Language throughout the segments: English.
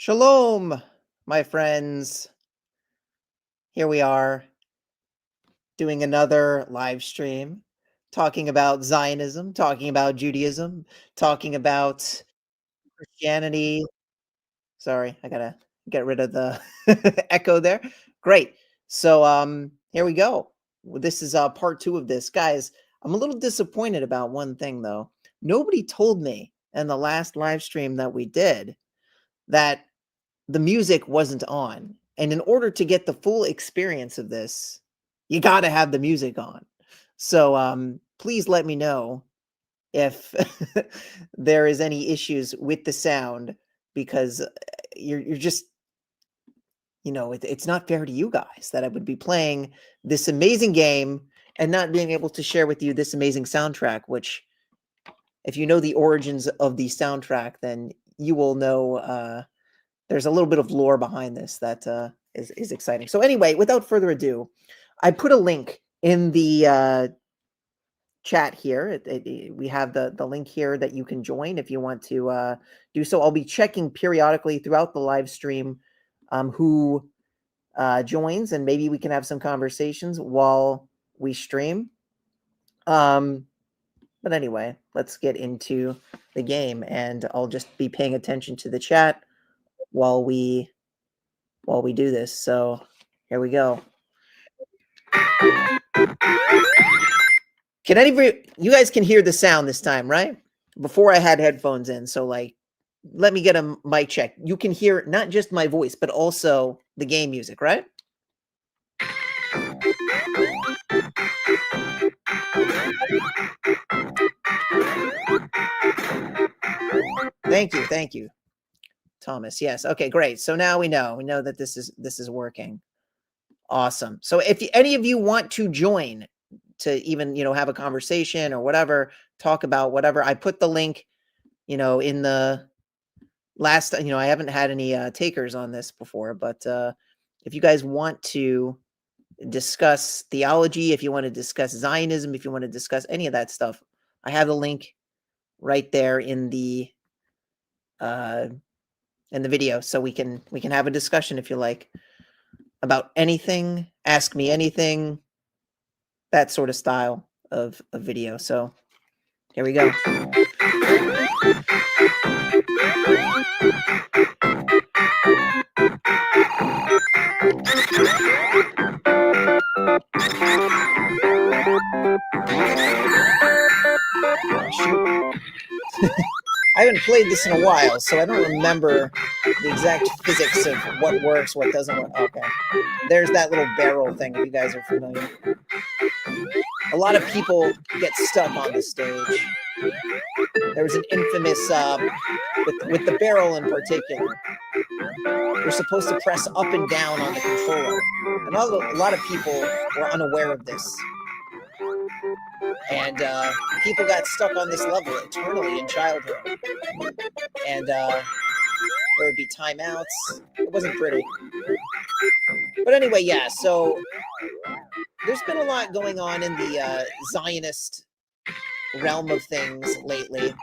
Shalom, my friends. Here we are doing another live stream, talking about Zionism, talking about Judaism, talking about Christianity. Sorry, I gotta get rid of the echo there. Great. So, here we go. This is part two of this, guys. I'm a little disappointed about one thing though. Nobody told me in the last live stream that we did that the music wasn't on. And in order to get the full experience of this, you got to have the music on. So please let me know if there is any issues with the sound because you're just it's not fair to you guys that I would be playing this amazing game and not being able to share with you this amazing soundtrack, which if you know the origins of the soundtrack, then you will know there's a little bit of lore behind this that is exciting. So anyway, without further ado, I put a link in the chat here. We have the link here that you can join if you want to do so. I'll be checking periodically throughout the live stream who joins, and maybe we can have some conversations while we stream. But anyway, let's get into the game, and I'll just be paying attention to the chat while we do this. So here we go. Can anybody, you guys can hear the sound this time, right? Before I had headphones in. So like, let me get a mic check. You can hear not just my voice, but also the game music, right? Thank you, Thomas. Yes. Okay, great. So now we know that this is working. Awesome. So if any of you want to join to even, have a conversation or whatever, talk about whatever, I put the link, in the last, I haven't had any takers on this before, but if you guys want to discuss theology, if you want to discuss Zionism, if you want to discuss any of that stuff, I have the link right there in the video, so we can have a discussion if you like about anything, ask me anything, that sort of style of video. So here we go. I haven't played this in a while, so I don't remember the exact physics of what works, what doesn't work. Okay. There's that little barrel thing, if you guys are familiar. A lot of people get stuck on this stage. There was an infamous, with the barrel in particular, you're supposed to press up and down on the controller. And a lot of people were unaware of this. And people got stuck on this level eternally in childhood. And there would be timeouts. It wasn't pretty. But anyway, yeah, so there's been a lot going on in the Zionist realm of things lately.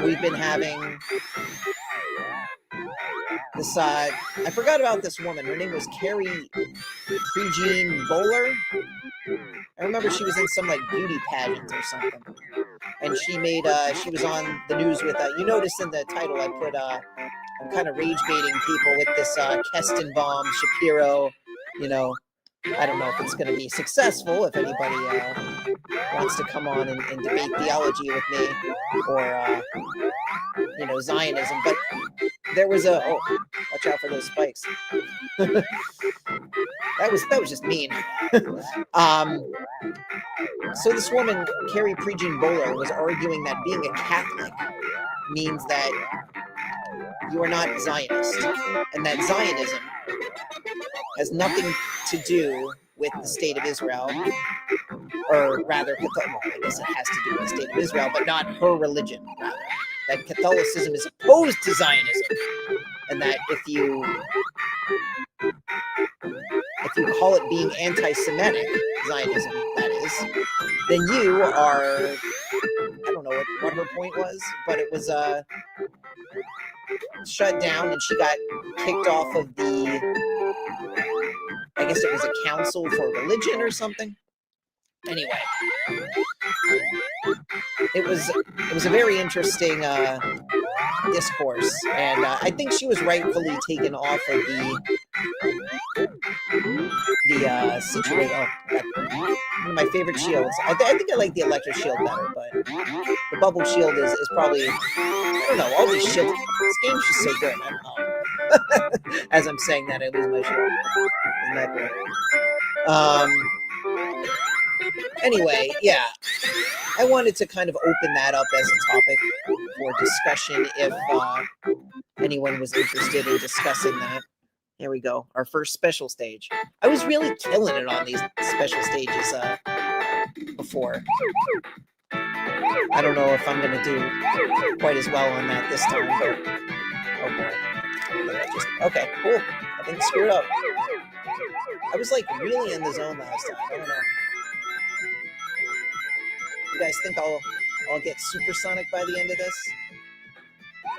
We've been having this, I forgot about this woman. Her name was Carrie Prejean Bowler. I remember she was in some like beauty pageant or something. And she made, she was on the news with, you notice in the title I put, I'm kind of rage baiting people with this KESTENBAUM, SHAPIRO, I don't know if it's going to be successful, if anybody wants to come on and debate theology with me or, Zionism. But there was watch out for those spikes. that was just mean. So this woman, Carrie Prejean Bowler, was arguing that being a Catholic means that you are not Zionist, and that Zionism has nothing to do with the state of Israel, or rather, I guess it has to do with the state of Israel, but not her religion, rather. That Catholicism is opposed to Zionism, and that if you call it being anti-Semitic, Zionism, that is, then you are, I don't know what her point was, but it was, shut down and she got kicked off of the, I guess it was a council for religion or something. Anyway, it was a very interesting discourse, and I think she was rightfully taken off of the situation. Oh, one of my favorite shields. I think I like the electric shield better, but the bubble shield is probably, I don't know, all these shields. This game's just so good. As I'm saying that, I lose my shield. Isn't that great? Anyway, yeah, I wanted to kind of open that up as a topic for discussion if anyone was interested in discussing that. Here we go, our first special stage. I was really killing it on these special stages before. I don't know if I'm going to do quite as well on that this time, but oh boy. Okay, cool. I think screwed up. I was like really in the zone last time. I don't know. You guys think I'll get supersonic by the end of this?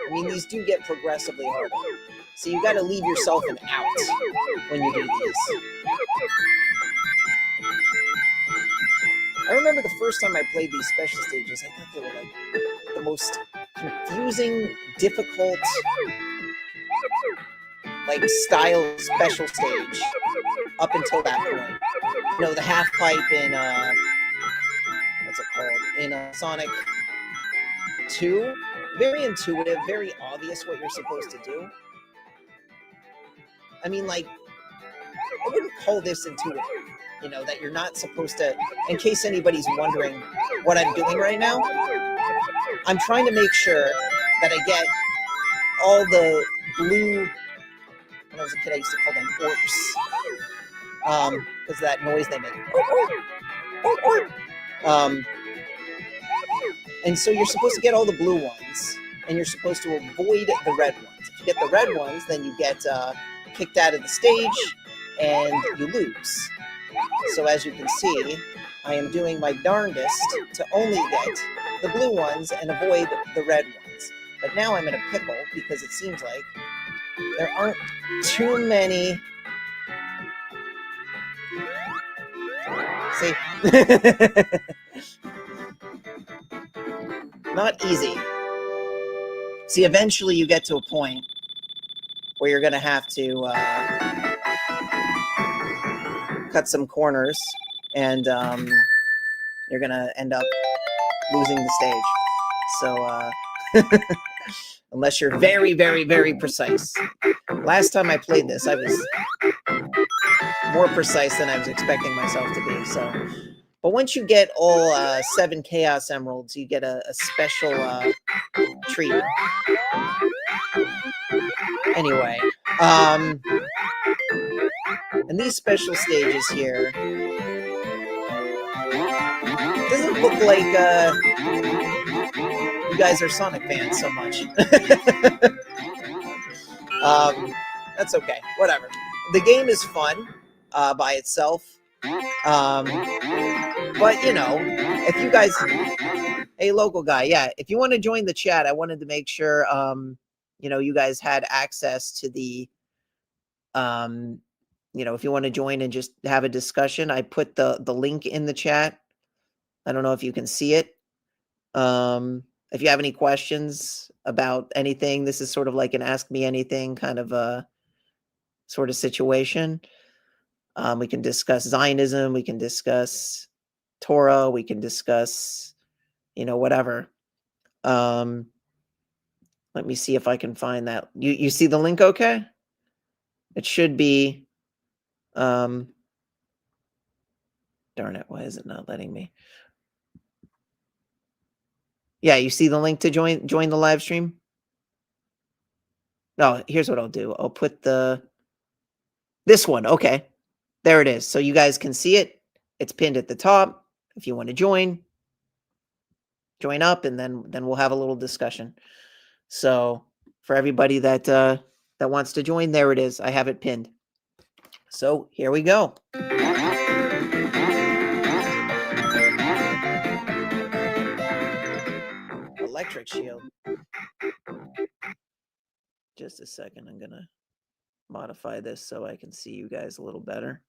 I mean, these do get progressively harder. So you got to leave yourself an out when you do these. I remember the first time I played these special stages, I thought they were like the most confusing, difficult, like style special stage up until that point. You know, the half pipe in what's it called? In Sonic 2. Very intuitive, very obvious what you're supposed to do. I mean, like, I wouldn't call this intuitive, you know, that you're not supposed to, in case anybody's wondering what I'm doing right now, I'm trying to make sure that I get all the blue, when I was a kid, I used to call them orps, because that noise they make. And so you're supposed to get all the blue ones, and you're supposed to avoid the red ones. If you get the red ones, then you get kicked out of the stage, and you lose. So as you can see, I am doing my darndest to only get the blue ones and avoid the red ones. But now I'm in a pickle, because it seems like there aren't too many... See? Not easy. See, eventually you get to a point where you're going to have to cut some corners, and you're going to end up losing the stage. So, unless you're very, very, very precise. Last time I played this, I was more precise than I was expecting myself to be. So, but once you get all 7 Chaos Emeralds, you get a special treat. Anyway, and these special stages here, doesn't look like you guys are Sonic fans so much. That's okay, whatever. The game is fun by itself. But, you know, if you guys, hey, local guy, yeah, if you want to join the chat, I wanted to make sure, you know, you guys had access to the, you know, if you want to join and just have a discussion, I put the link in the chat. I don't know if you can see it. If you have any questions about anything, this is sort of like an Ask Me Anything kind of a sort of situation. We can discuss Zionism. We can discuss Torah. We can discuss, you know, whatever. Let me see if I can find that. You see the link okay? It should be, darn it, why is it not letting me? Yeah, you see the link to join the live stream? No, here's what I'll do. I'll put this one. Okay. There it is. So you guys can see it. It's pinned at the top. If you want to join up, and then we'll have a little discussion. So for everybody that that wants to join, there it is. I have it pinned. So here we go. Electric shield. Just a second. I'm gonna modify this so I can see you guys a little better.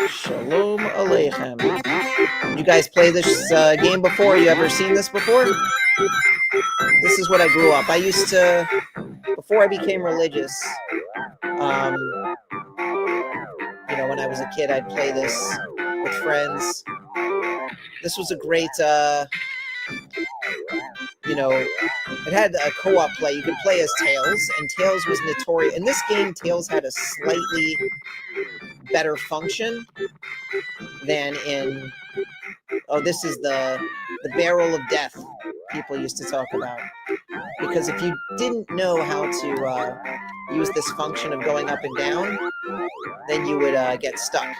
Shalom Aleichem. You guys play this game before? You ever seen this before? This is what I grew up. I used to, before I became religious, you know, when I was a kid, I'd play this with friends. This was a great, you know, it had a co-op play. You could play as Tails, and Tails was notorious. In this game, Tails had a slightly better function than in, oh, this is the barrel of death people used to talk about. Because if you didn't know how to use this function of going up and down, then you would get stuck,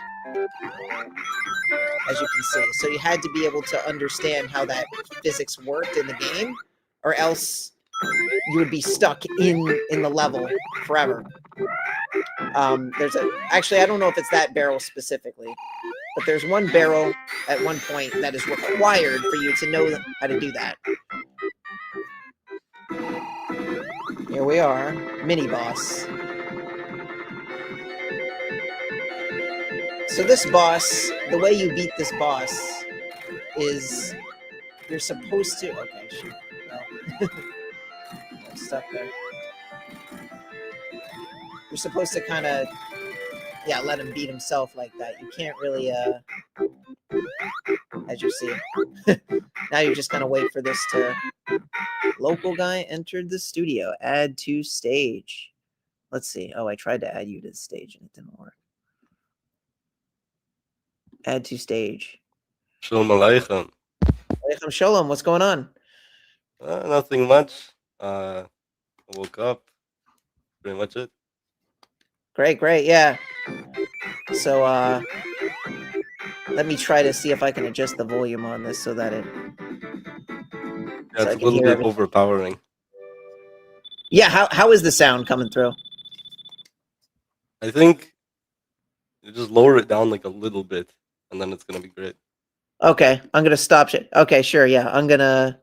as you can see. So you had to be able to understand how that physics worked in the game, or else you would be stuck in the level forever. There's actually, I don't know if it's that barrel specifically, but there's one barrel at one point that is required for you to know how to do that. Here we are, mini boss. So this boss, the way you beat this boss is you're supposed to, okay, shoot, no. I'm stuck there. You're supposed to kind of, yeah, let him beat himself like that. You can't really, as you see. Now you're just gonna wait for this to, local guy entered the studio, add to stage. Let's see, oh, I tried to add you to the stage and it didn't work. Add to stage. Shalom Aleichem. Aleichem Shalom, what's going on? Nothing much. I woke up. Pretty much it. Great, yeah. So, let me try to see if I can adjust the volume on this so that it... Yeah, so it's a little bit overpowering. Yeah, how is the sound coming through? I think you just lower it down like a little bit, and then it's going to be great. Okay, I'm going to stop it. Okay, sure, yeah. I'm going to...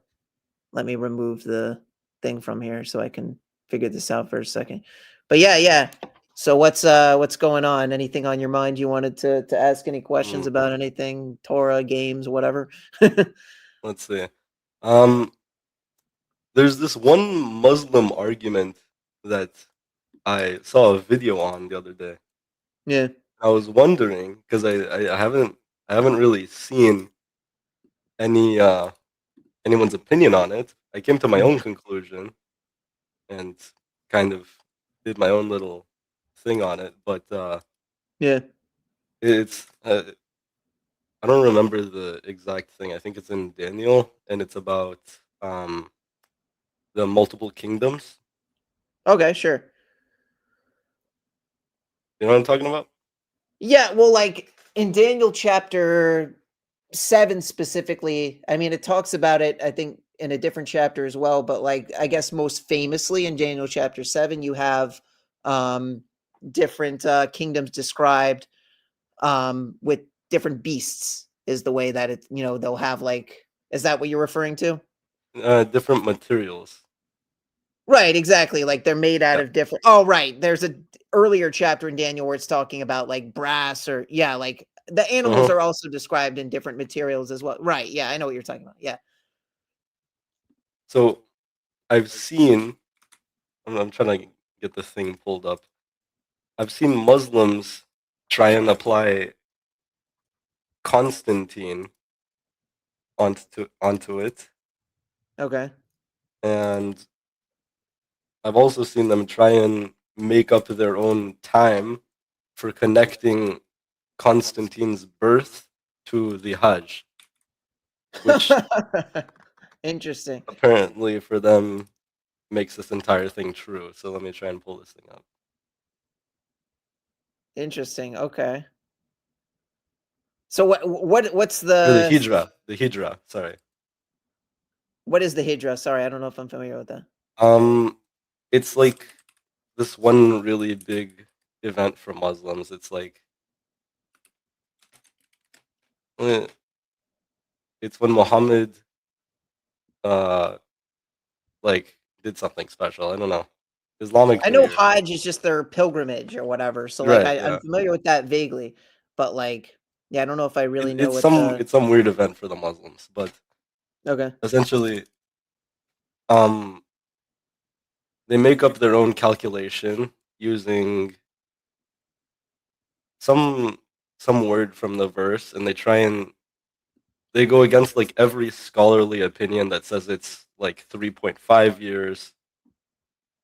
Let me remove the thing from here so I can figure this out for a second. But yeah. So what's going on? Anything on your mind you wanted to ask? Any questions about anything? Torah, games, whatever? Let's see. There's this one Muslim argument that I saw a video on the other day. Yeah. I was wondering, because I haven't really seen anyone's opinion on it. I came to my own conclusion and kind of did my own little thing on it, but yeah, it's I don't remember the exact thing. I think it's in Daniel, and it's about the multiple kingdoms. Okay, sure. You know what I'm talking about? Yeah, well, like in Daniel chapter 7 specifically, I mean, it talks about it, I think, in a different chapter as well, but like, I guess most famously in Daniel chapter 7, you have different kingdoms described with different beasts is the way that it, you know, they'll have like, is that what you're referring to? Different materials. Right, exactly. Like they're made out of different. Oh, right. There's a earlier chapter in Daniel where it's talking about like brass or like the animals are also described in different materials as well. Right. Yeah, I know what you're talking about. Yeah. So I've seen, I'm trying to get the thing pulled up. I've seen Muslims try and apply Constantine onto it. Okay. And I've also seen them try and make up their own time for connecting Constantine's birth to the Hajj, which interesting. Apparently for them makes this entire thing true. So let me try and pull this thing up. Interesting. Okay. So what's the Hijra? The Hijra. Sorry. What is the Hijra? Sorry, I don't know if I'm familiar with that. It's like this one really big event for Muslims. It's like it's when Muhammad like did something special. I don't know. Islamic I New know Year. Hajj is just their pilgrimage or whatever, so, like, Right, I'm yeah. familiar with that vaguely, but, like, yeah, I don't know if I really know It's what some the it's some weird event for the Muslims, but okay. essentially, um, they make up their own calculation using some some word from the verse, and they go against like every scholarly opinion that says it's like 3.5 years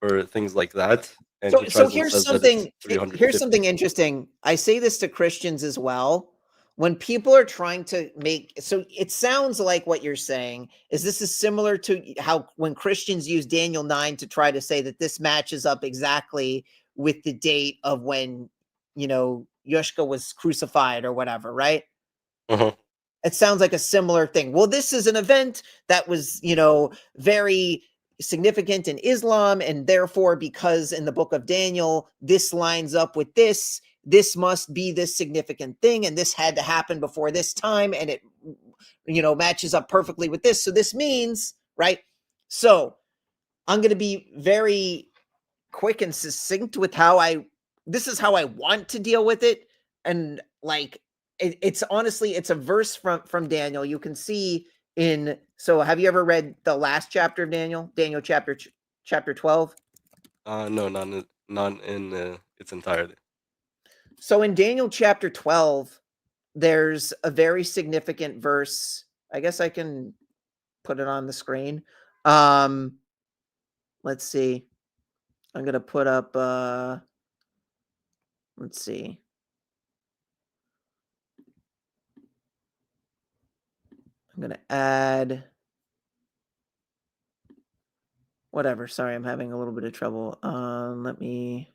or things like that, and So he so tries and here's says that it's something here's 350. something interesting. I say this to Christians as well. When people are trying to make so it sounds like what you're saying is this is similar to how when Christians use Daniel 9 to try to say that this matches up exactly with the date of when, Yoshka was crucified or whatever, right? Uh-huh. It sounds like a similar thing. Well, this is an event that was, very significant in Islam, and therefore, because in the book of Daniel, this lines up with this must be this significant thing, and this had to happen before this time, and it, matches up perfectly with this. So this means, right? So I'm going to be very quick and succinct with this is how I want to deal with it. And like it's honestly it's a verse from Daniel. You can see so have you ever read the last chapter of Daniel? Daniel chapter 12? No, not in its entirety. So in Daniel chapter 12, there's a very significant verse. I guess I can put it on the screen. Let's see. I'm going to put up let's see. I'm going to add whatever. Sorry, I'm having a little bit of trouble. Let me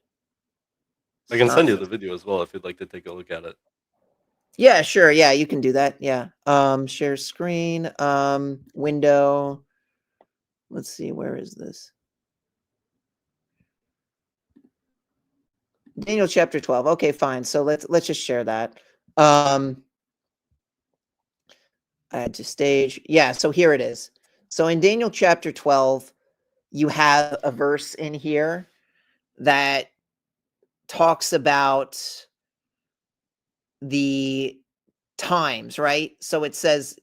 I can send stop. you the video as well if you'd like to take a look at it. Yeah, sure. Yeah, you can do that. Yeah. Share screen. Window. Let's see. Where is this? Daniel chapter 12. Okay, fine. So let's just share that. Add to stage. Yeah. So here it is. So in Daniel chapter 12, you have a verse in here that talks about the times, right? So he Hmm. says,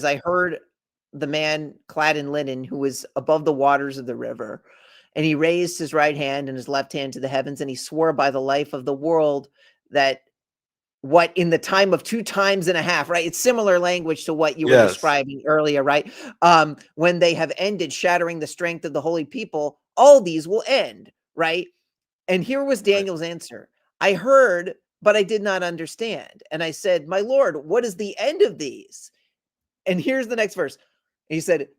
I heard the man clad in linen who was above the waters of the river, and he raised his right hand and his left hand to the heavens, and he swore by the life of the world that what in the time of 2 times and a half, right? It's similar language to what you were Yes. describing earlier, right? When they have ended, shattering the strength of the holy people, all these will end, right? And here was Right. Daniel's answer. I heard, but I did not understand. And I said, my Lord, what is the end of these? And here's the next verse. And he said,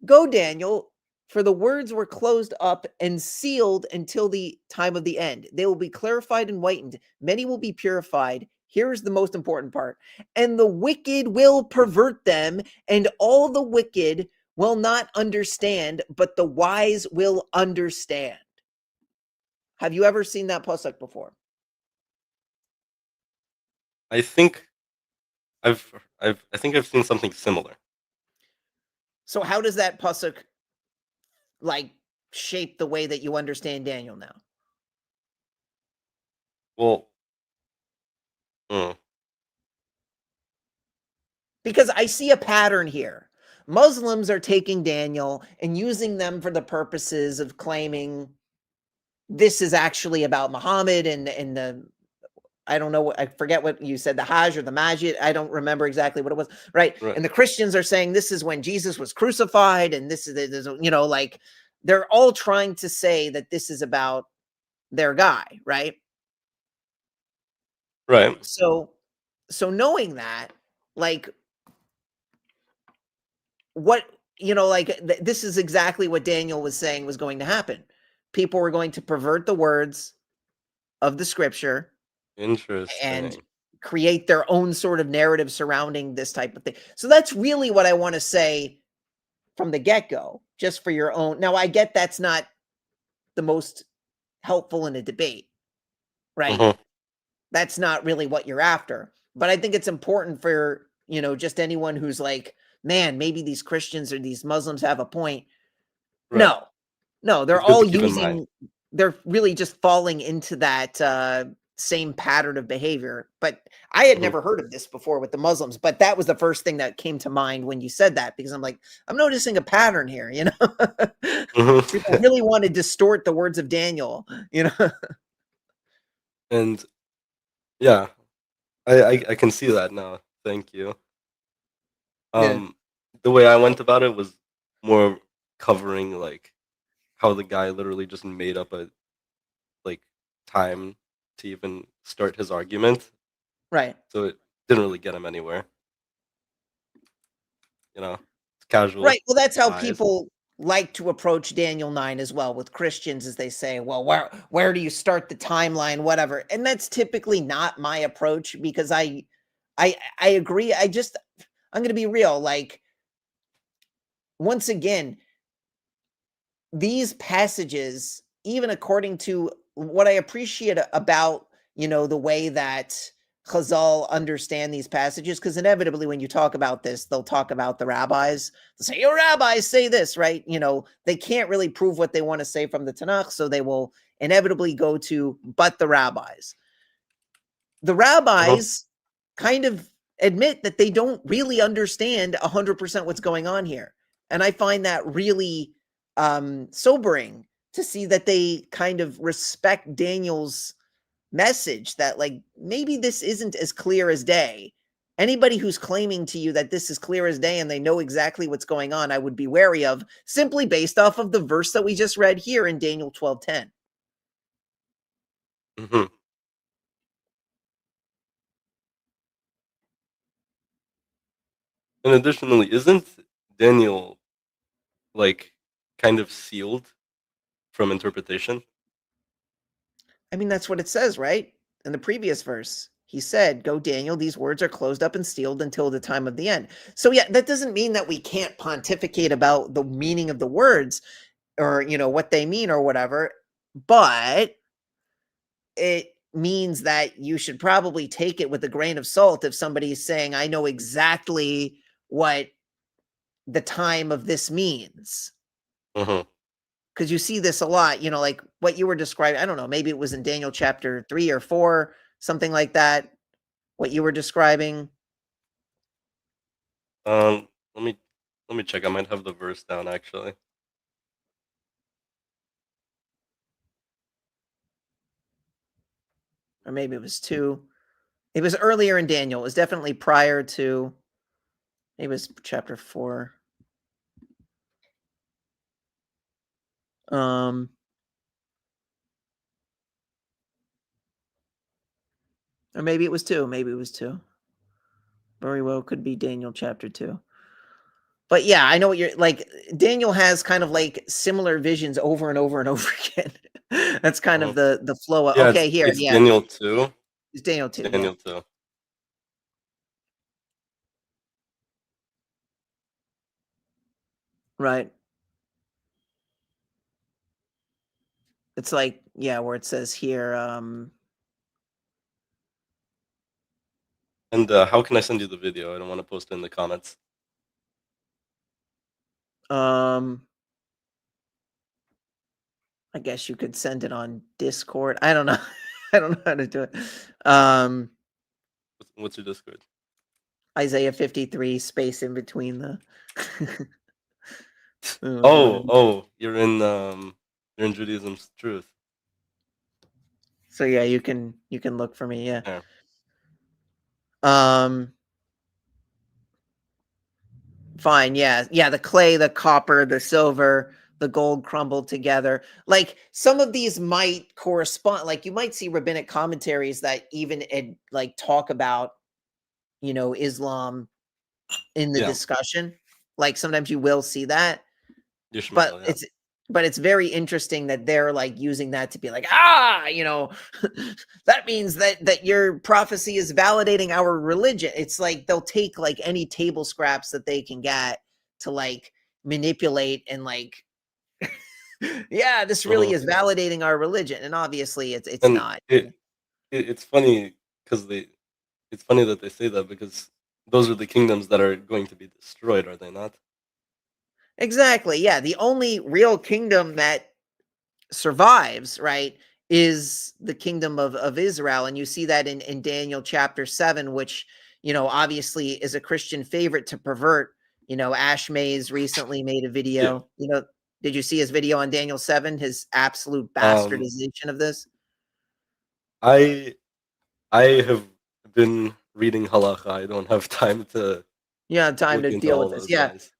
go, Daniel, for the words were closed up and sealed until the time of the end. They will be clarified and whitened. Many will be purified. Here's the most important part. And the wicked will pervert them, and all the wicked will not understand, but the wise will understand. Have you ever seen that pasuk before? I think I think I've seen something similar. So how does that pasuk like shape the way that you understand Daniel now? Well, mm, Because I see a pattern here. Muslims are taking Daniel and using them for the purposes of claiming this is actually about Muhammad and the I don't know what I forget what you said, the Hajj or the Majid. I don't remember exactly what it was, right? right. And the Christians are saying this is when Jesus was crucified, and this is like they're all trying to say that this is about their guy, right? Right. So knowing that, like what like this is exactly what Daniel was saying was going to happen. People were going to pervert the words of the scripture and Interesting. create their own sort of narrative surrounding this type of thing. So that's really what I want to say from the get-go, just for your own. Now I get that's not the most helpful in a debate, right? Mhm. That's not really what you're after. But I think it's important for, just anyone who's like, man, maybe these Christians or these Muslims have a point. Right. No, no, they're It's good all to keep in mind. they're really just falling into that same pattern of behavior. But I had Mhm. never heard of this before with the Muslims, but that was the first thing that came to mind when you said that, because I'm like, I'm noticing a pattern here, Mhm. People really want to distort the words of Daniel, And yeah, I can see that now. Thank you. Yeah. Um, the way I went about it was more covering like how the guy literally just made up a like time to even start his argument, Right. so it didn't really get him anywhere. You know, it's casual, Right. Well, that's how lies. people like to approach Daniel 9 as well with Christians, as they say, well, where do you start the timeline, whatever. And that's typically not my approach, because I agree. I'm going to be real, like, once again, these passages, even according to what I appreciate about, the way that Chazal understand these passages, because inevitably when you talk about this, they'll talk about the rabbis. They'll say, your rabbis say this, right? They can't really prove what they want to say from the Tanakh, so they will inevitably go to, but the rabbis. The Mhm. rabbis kind of admit that they don't really understand 100% what's going on here. And I find that really sobering to see that they kind of respect Daniel's message, that, like, maybe this isn't as clear as day. Anybody who's claiming to you that this is clear as day and they know exactly what's going on, I would be wary of, simply based off of the verse that we just read here in Daniel 12:10. Mhm. And additionally, isn't Daniel like kind of sealed from interpretation? I mean, that's what it says, right? In the previous verse, he said, go Daniel, these words are closed up and sealed until the time of the end. So yeah, that doesn't mean that we can't pontificate about the meaning of the words, or, what they mean or whatever, but it means that you should probably take it with a grain of salt if somebody's saying, I know exactly what the time of this means. Mhm. Because you see this a lot, like what you were describing. I don't know, maybe it was in Daniel chapter 3 or 4, something like that, what you were describing. Um, let me let me check. I might have the verse down actually. Or maybe it was 2. It was earlier in Daniel. It was definitely prior to, it was chapter 4. Um, or maybe it was 2. Maybe it was 2. Very well could be Daniel chapter 2. But yeah, I know what you're like. Daniel has kind of like similar visions over and over and over again. That's kind of Mhm. the flow. Yeah, Okay, here, it's yeah, Daniel 2. it's Daniel It's 2. Yeah, Daniel 2. right. It's like, yeah, where it says here, And how can I send you the video? I don't want to post it in the comments. um, I guess you could send it on Discord. I don't know. I don't know how to do it. Um, What's your Discord? Isaiah 53, space in between the. Oh, oh, you're in Judaism's truth. So yeah, you can look for me. Yeah. Yeah. Um, Fine. Yeah. Yeah. The clay, the copper, the silver, the gold crumbled together. Like, some of these might correspond. Like, you might see rabbinic commentaries that even like talk about, Islam in the Yeah. discussion. Like, sometimes you will see that, but Ishmael, yeah. it's very interesting that they're like using that to be like, that means that your prophecy is validating our religion. It's like they'll take like any table scraps that they can get to like manipulate and like, yeah, this really Mhm. is validating our religion, and obviously it's And not. it it's funny because it's funny that they say that because those are the kingdoms that are going to be destroyed, are they not? Exactly. Yeah. The only real kingdom that survives, right, is the kingdom of Israel. And you see that in Daniel chapter 7, which, obviously is a Christian favorite to pervert. Ash Mays recently made a Yeah. video. Did you see his video on Daniel 7, his absolute Um, bastardization of this? I I have been reading halacha. I don't have time to Yeah, time look to into deal all with this. those Yeah. guys.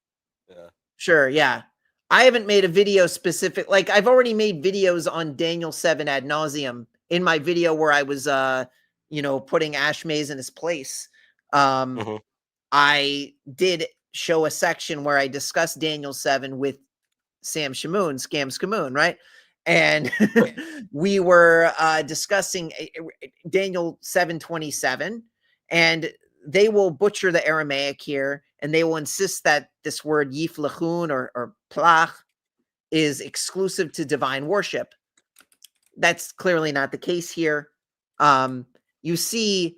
Yeah. Sure, yeah. I haven't made a video specific, like I've already made videos on Daniel 7 ad nauseum in my video where I was putting Ash Mays in his place. Um Hmm. I did show a section where I discussed Daniel 7 with Sam Shamoon, Scam Skamoon, right? And we were discussing Daniel 7:27, and they will butcher the Aramaic here, and they will insist that this word yiflachun or plach is exclusive to divine worship. That's clearly not the case here. You see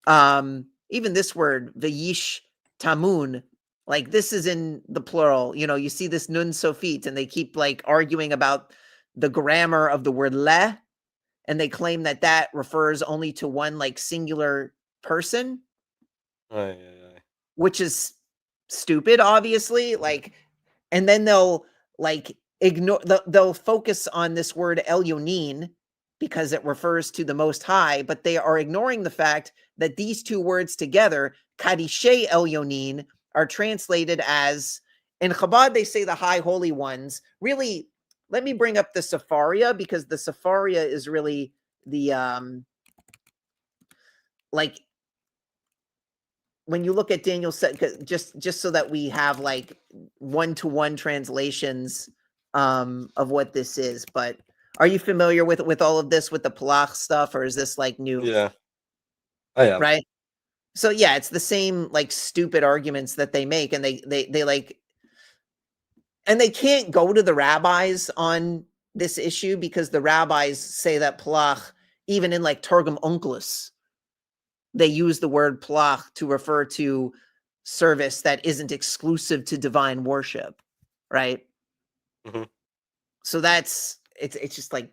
even this word, the yish tamun, like this is in the plural. You see this nun sofit, and they keep like arguing about the grammar of the word le, and they claim that that refers only to one like singular person, Ay, ay, ay. which is stupid, obviously. Like, and then they'll like ignore, they'll focus on this word Elyonin because it refers to the Most High, but they are ignoring the fact that these two words together, Kadishe Elyonin, are translated as, in Chabad they say the High Holy Ones. Really, let me bring up the Sepharia, because the Sepharia is really the like when you look at Daniel said, just so that we have like one-to-one translations of what this is. But are you familiar with all of this, with the Palach stuff, or is this like new? Yeah, I am. Right. So yeah, it's the same like stupid arguments that they make, and they like, and they can't go to the rabbis on this issue because the rabbis say that Palach, even in like Targum Onkelos, they use the word plach to refer to service that isn't exclusive to divine worship, right? Hmm. So it's just like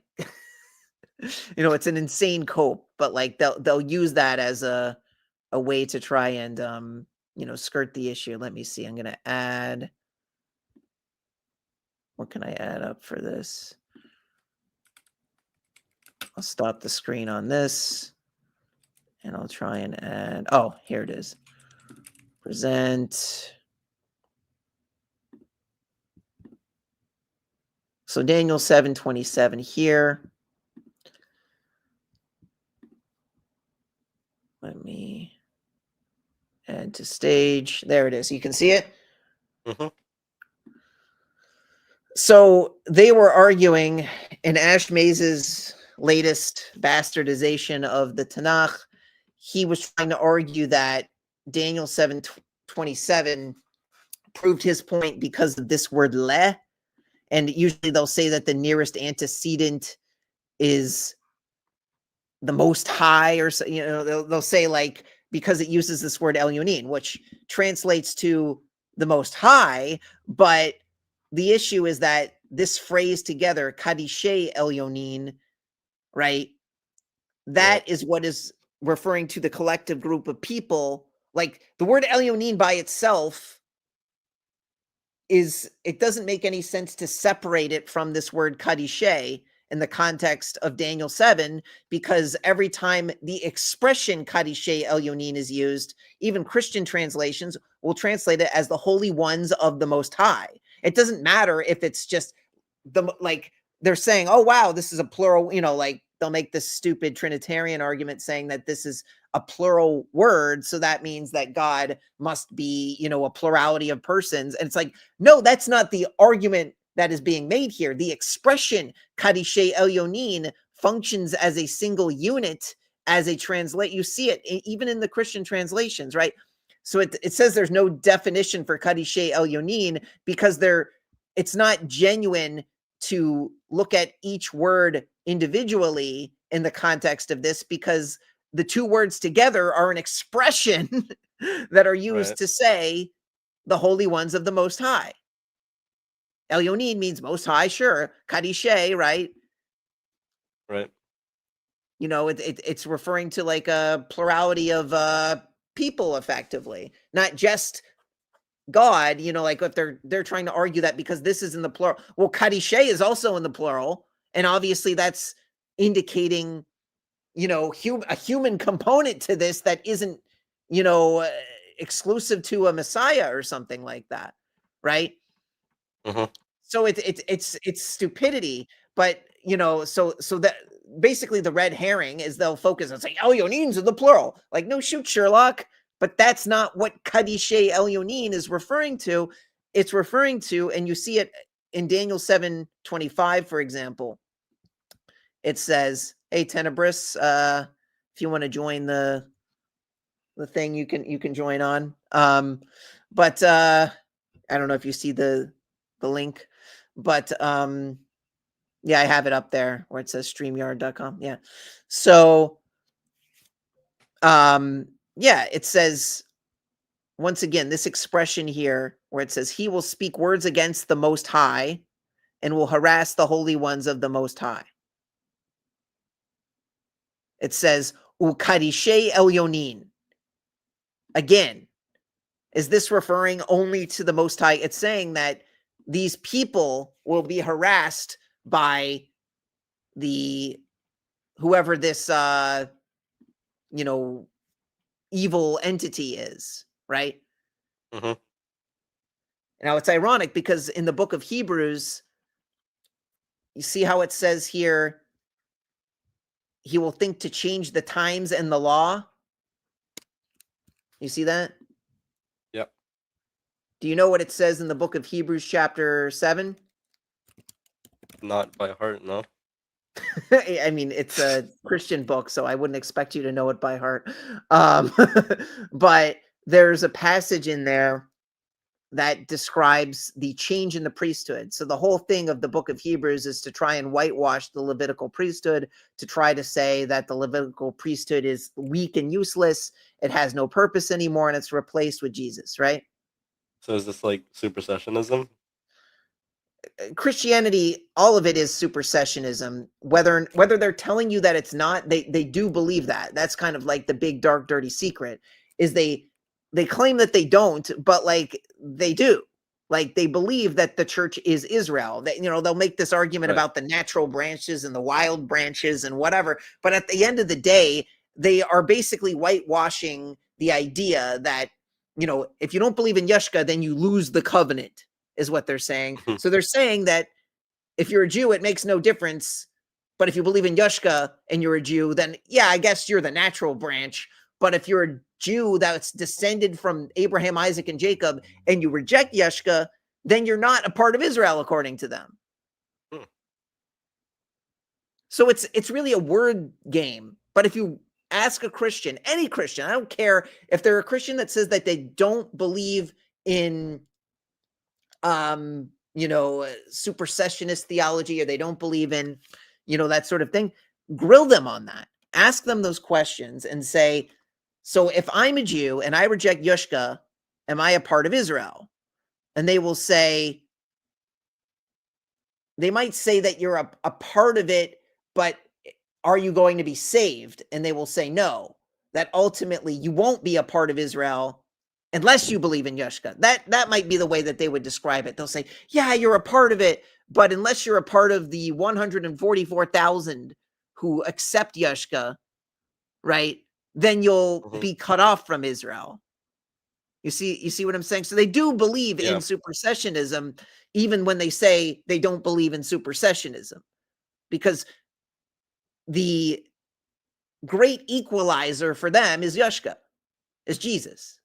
it's an insane cope, but like they'll use that as a way to try and skirt the issue. Let me see. I'm gonna add, what can I add up for this? I'll stop the screen on this and I'll try and add, oh, here it is. Present. So Daniel 7:27 here. Let me add to stage. There it is. You can see it. Hmm. So they were arguing in Ash Mays's latest bastardization of the Tanakh. He was trying to argue that Daniel 7:27 proved his point because of this word le. And usually they'll say that the nearest antecedent is the Most High, or they'll say like, because it uses this word Elyonin, which translates to the Most High. But the issue is that this phrase together, Kadishe Elyonin, right? Yeah. That is what is referring to the collective group of people. Like the word Elyonin by itself it doesn't make any sense to separate it from this word Kadishe in the context of Daniel 7, because every time the expression Kadishe Elyonin is used, even Christian translations will translate it as the holy ones of the Most High. It doesn't matter if it's just like they're saying, oh, wow, this is a plural, like they'll make this stupid Trinitarian argument saying that this is a plural word. So that means that God must be, a plurality of persons. And it's like, no, that's not the argument that is being made here. The expression Kadishe Elyonin functions as a single unit, as a translate. You see it even in the Christian translations, right? So it says there's no definition for Kadishe Elyonin because it's not genuine to look at each word individually in the context of this, because the two words together are an expression that are used to say the holy ones of the Most High. Elyonin means Most High, sure. Kadishe, right? Right. You know, it's referring to like a plurality of people, effectively, not just God. You know, like if they're trying to argue that because this is in the plural. Well, Kadishe is also in the plural, and obviously that's indicating, you know, a human component to this that isn't, you know, exclusive to a Messiah or something like that, right? So it's stupidity, but you know, so that basically the red herring is they'll focus on saying Elyonin's in the plural. Like, no, shoot, Sherlock, but that's not what Kadishe Elyonin is referring to. It's referring to, and you see it in Daniel 7:25, for example. It says, "Hey, Tenebris, if you want to join the thing, you can join on." But I don't know if you see the link, but yeah, I have it up there where it says streamyard.com. Yeah. So yeah, it says once again this expression here where it says he will speak words against the Most High and will harass the holy ones of the Most High. It says Ukarishe Elyonin. Again, is this referring only to the Most High? It's saying that these people will be harassed by the whoever this you know, evil entity is, right? Now it's ironic because in the book of Hebrews, you see how it says here, he will think to change the times and the law. You see that? Yep. Do you know what it says in the book of Hebrews chapter 7? Not by heart, no. I mean, it's a Christian book, so I wouldn't expect you to know it by heart. But there's a passage in there that describes the change in the priesthood. So the whole thing of the book of Hebrews is to try and whitewash the Levitical priesthood, to try to say that the Levitical priesthood is weak and useless. It has no purpose anymore, and it's replaced with Jesus, right? So is this like supersessionism? Christianity, all of it is supersessionism. Whether they're telling you that it's not, they do believe that. That's kind of like the big dark dirty secret, is they claim that they don't, but like they do. Like they believe that the church is Israel. That, you know, they'll make this argument about the natural branches and the wild branches and whatever, but at the end of the day, they are basically whitewashing the idea that, you know, if you don't believe in Yeshka, then you lose the covenant, is what they're saying. So they're saying that if you're a Jew, it makes no difference. But if you believe in Yeshka and you're a Jew, then yeah, I guess you're the natural branch. But if you're a Jew that's descended from Abraham, Isaac, and Jacob, and you reject Yeshka, then you're not a part of Israel according to them. So it's really a word game. But if you ask a Christian, any Christian, I don't care if they're a Christian that says that they don't believe in you know, supersessionist theology, or they don't believe in, you know, that sort of thing, grill them on that. Ask them those questions and say, so if I'm a Jew and I reject Yushka, am I a part of Israel? And they will say, they might say that you're a part of it, but are you going to be saved? And they will say no, that ultimately you won't be a part of Israel unless you believe in Yushka. That might be the way that they would describe it. They'll say, yeah, you're a part of it, but unless you're a part of the 144,000 who accept Yushka, right, then you'll be cut off from Israel. You see what I'm saying? So they do believe in supersessionism, even when they say they don't believe in supersessionism, because the great equalizer for them is Yushka, is Jesus.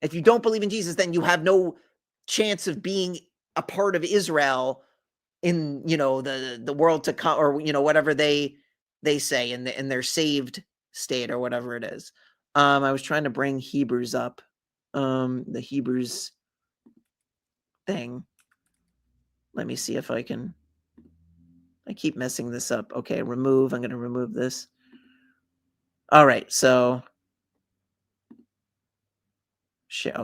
If you don't believe in Jesus, then you have no chance of being a part of Israel in, you know, the world to come, or, you know, whatever they say in their saved state or whatever it is. I was trying to bring Hebrews up, the Hebrews thing. Let me see if I can. I keep messing this up. Okay, remove. I'm going to remove this. All right, so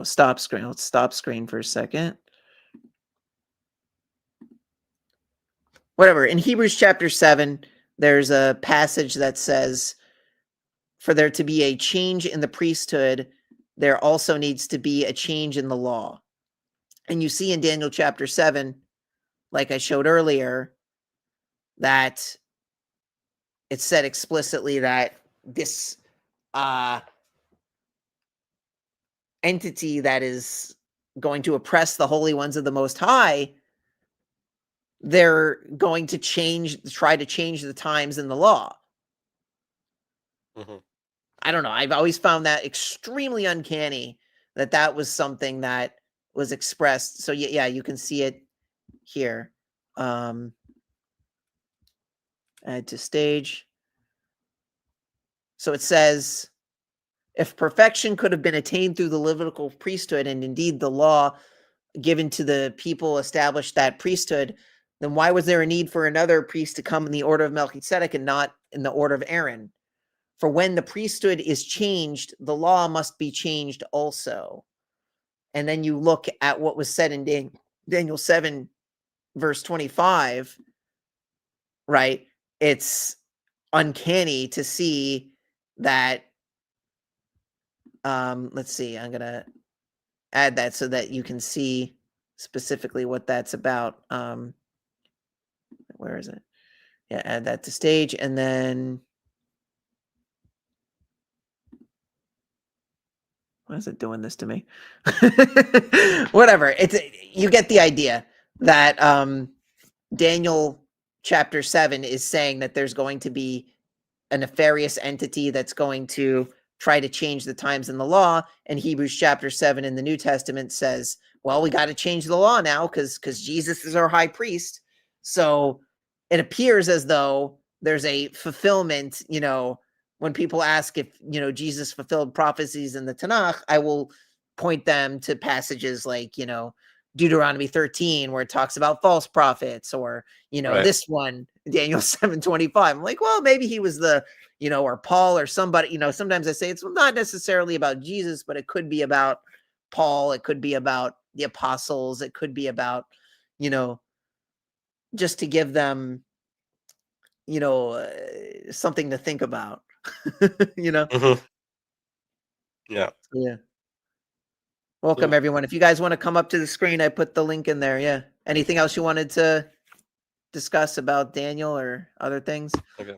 stop screen. Let's stop screen for a second. Whatever. In Hebrews chapter 7, there's a passage that says, for there to be a change in the priesthood, there also needs to be a change in the law. And you see in Daniel chapter 7, like I showed earlier, that it said explicitly that this entity that is going to oppress the holy ones of the Most High, they're going to try to change the times in the law. Mm-hmm. I don't know. I've always found that extremely uncanny that was something that was expressed. So yeah, you can see it here. Add to stage. So it says, if perfection could have been attained through the Levitical priesthood, and indeed the law given to the people established that priesthood, then why was there a need for another priest to come in the order of Melchizedek and not in the order of Aaron? For when the priesthood is changed, the law must be changed also. And then you look at what was said in Daniel 7, verse 25, right? It's uncanny to see that. Let's see. I'm going to add that so that you can see specifically what that's about. Where is it? Yeah, add that to stage, and then why is it doing this to me? Whatever. You get the idea that Daniel chapter 7 is saying that there's going to be a nefarious entity that's going to try to change the times in the law, and Hebrews chapter 7 in the New Testament says, well, we got to change the law now because Jesus is our high priest. So it appears as though there's a fulfillment, when people ask if, Jesus fulfilled prophecies in the Tanakh, I will point them to passages like, Deuteronomy 13, where it talks about false prophets, or, Right. this one, Daniel 7:25. I'm like, well, maybe he was or Paul or somebody, sometimes I say it's not necessarily about Jesus, but it could be about Paul. It could be about the apostles. It could be about, just to give them, something to think about, Mm-hmm. Yeah. Yeah. Welcome, So, everyone. If you guys want to come up to the screen, I put the link in there. Yeah. Anything else you wanted to discuss about Daniel or other things? okay.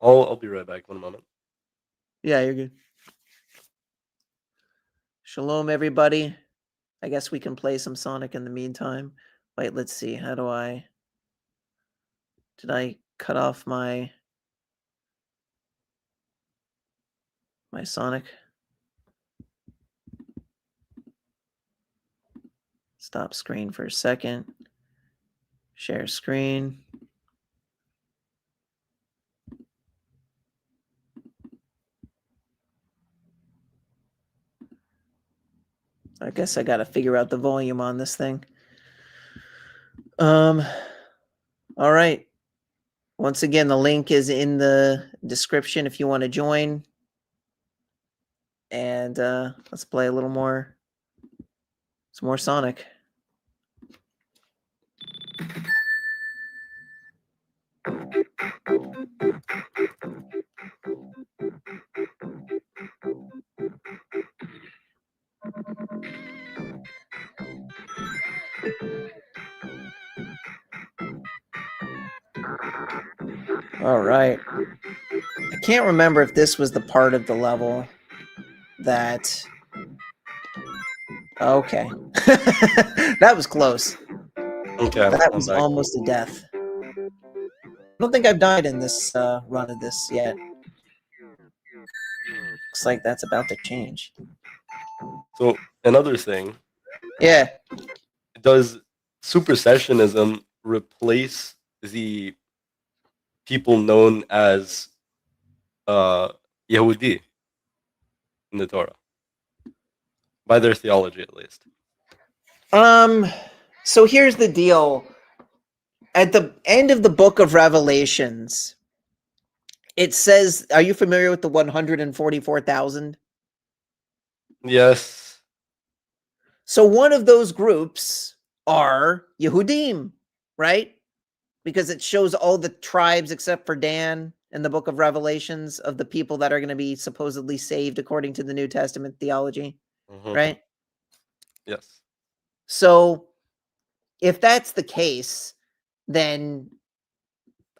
I'll be right back. 1 moment. Yeah, you're good. Shalom, everybody. I guess we can play some Sonic in the meantime. Wait, let's see. Did I cut off my Sonic? Stop screen for a second. Share screen. I guess I got to figure out the volume on this thing. All right. Once again, the link is in the description if you want to join. And let's play a little more. Some more Sonic. All right. I can't remember if this was the part of the level that... Okay. That was close. Okay, That I'm was back. almost a death. I don't think I've died in this run of this yet. Looks like that's about to change. So another thing, Yeah. does supersessionism replace the people known as Yehudi in the Torah? By their theology, at least. So here's the deal. At the end of the book of Revelations, it says, are you familiar with the 144,000? Yes. So one of those groups are Yehudim, right? Because it shows all the tribes except for Dan in the book of Revelations of the people that are going to be supposedly saved according to the New Testament theology, right? Yes. So if that's the case, then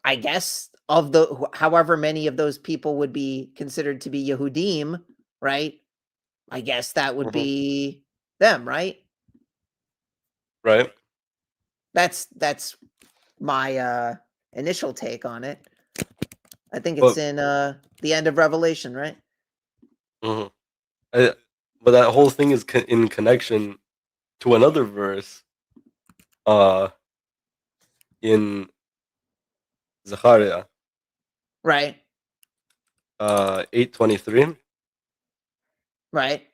I guess of the however many of those people would be considered to be Yehudim, right? I guess that would be them, right? Right. That's my initial take on it. I think it's But in the end of Revelation, right? but that whole thing is in connection to another verse in Zechariah Right. 8:23. Right.